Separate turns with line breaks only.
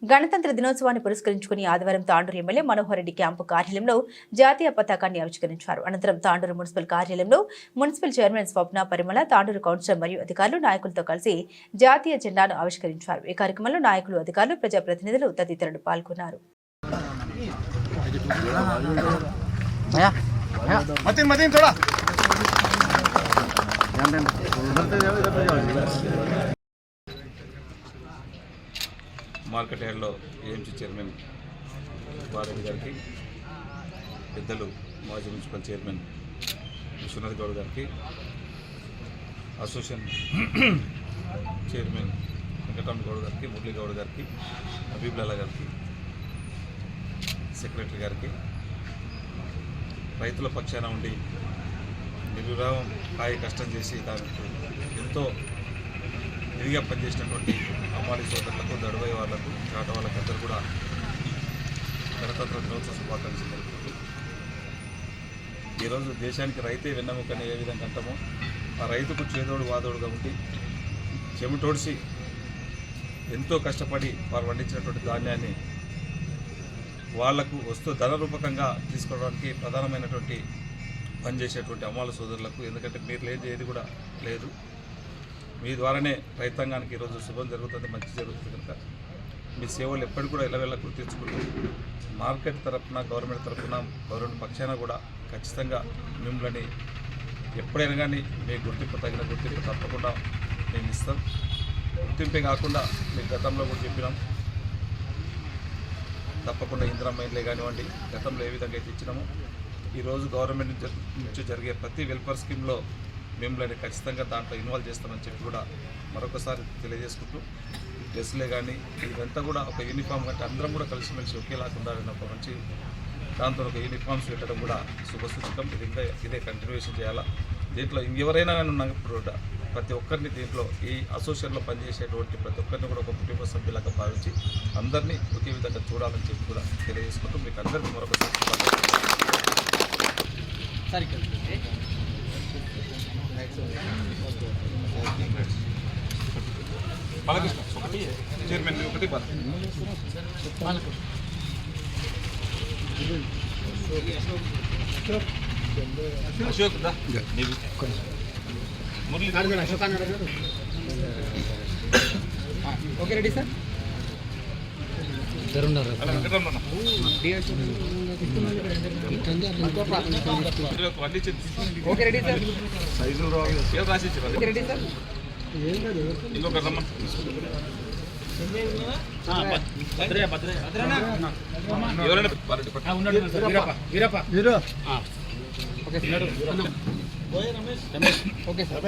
గణతంత్ర దినోత్సవాన్ని పురస్కరించుకుని ఆదివారం తాండూరు ఎమ్మెల్యే మనోహర్ రెడ్డి క్యాంపు కార్యాలయంలో జాతీయ పతాకాన్ని ఆవిష్కరించారు. అనంతరం తాండూరు మున్సిపల్ కార్యాలయంలో మున్సిపల్ చైర్మన్ స్వప్న పరిమళ, తాండూరు కౌన్సిలర్ మరియు అధికారులు నాయకులతో కలిసి జాతీయ జెండాను ఆవిష్కరించారు. ఈ కార్యక్రమంలో నాయకులు, అధికారులు, ప్రజాప్రతినిధులు తదితరులు పాల్గొన్నారు.
మార్కెట్ యార్డ్లో ఏఎంసీ చైర్మన్ వారెడ్డి గారికి, పెద్దలు మాజీ మున్సిపల్ చైర్మన్ విశ్వనాథ్ గౌడ్ గారికి, అసోసియేషన్ చైర్మన్ వెంకటరమణ గౌడ్ గారికి, మురళీ గౌడ్ గారికి, హబీబ్లాలా గారికి, సెక్రటరీ గారికి, రైతుల పక్షాన ఉండి నిర్విరామం కాయ కష్టం చేసి దానికి ఎంతో ఇదిగా పనిచేసినటువంటి అమ్మాలి సోదరులకు, దడువై వాళ్లకు, చాట వాళ్ళకందరూ కూడా గణతంత్ర దినోత్సవ శుభాకాంక్షలు తెలుపుకుంటూ, ఈరోజు దేశానికి రైతే వెన్నెముకని ఏ విధంగా అంటామో ఆ రైతుకు చేదోడు వాదోడుగా ఉండి చెమటోడిసి ఎంతో కష్టపడి వారు పండించినటువంటి ధాన్యాన్ని వాళ్లకు ధన రూపకంగా తీసుకోవడానికి ప్రధానమైనటువంటి పనిచేసేటువంటి అమ్మాల సోదరులకు, ఎందుకంటే మీరు లేదు ఏది కూడా లేదు, మీ ద్వారానే రైతాంగానికి ఈరోజు శుభం జరుగుతుంది, మంచి జరుగుతుంది కనుక మీ సేవలు ఎప్పటికి కూడా ఇళ్ళవెళ్ళ గుర్తించుకుంటూ మార్కెట్ తరఫున, గవర్నమెంట్ తరఫున, గవర్నమెంట్ పక్షాన కూడా ఖచ్చితంగా మిమ్మల్ని ఎప్పుడైనా కానీ మీ తగిన గుర్తింపు తప్పకుండా మేము ఇస్తాం. గుర్తింపే కాకుండా మీకు గతంలో కూడా చెప్పినాం, తప్పకుండా ఇందిరమ్మ ఇళ్ళే కానివ్వండి, గతంలో ఏ విధంగా అయితే ఇచ్చినామో ఈరోజు గవర్నమెంట్ నుంచి జరిగే ప్రతి వెల్ఫేర్ స్కీమ్లో మిమ్మల్ని ఖచ్చితంగా దాంట్లో ఇన్వాల్వ్ చేస్తామని చెప్పి కూడా మరొకసారి తెలియజేసుకుంటూ, డ్రెస్లే కానీ ఇదంతా కూడా ఒక యూనిఫామ్ కంటే అందరం కూడా కలిసిమెలిసి ఒకేలాగా ఒక మంచి దాంతో ఒక యూనిఫామ్స్ పెట్టడం కూడా శుభసూచకం. ఇది ఇంకా ఇదే కంటిన్యూషన్ చేయాలా. దీంట్లో ఇంకెవరైనా కానీ ఉన్నప్పుడు ప్రతి ఒక్కరిని దీంట్లో ఈ అసోసియేషన్లో పనిచేసేటువంటి ప్రతి ఒక్కరిని కూడా ఒక కుటుంబ సభ్యులాగా భావించి అందరినీ ఒకే విధంగా చూడాలని చెప్పి కూడా తెలియజేసుకుంటూ మీకు అందరికీ మరొకసారి బాలకృష్ణ ఒకటి చైర్మన్ ఒకటి Ashok Murali
okay ready sir. Okay ready sir.
సైజులు రాసిచ్చారు.
Ready sir.
ఇంకొక రమ్మని
ఓకే సార్.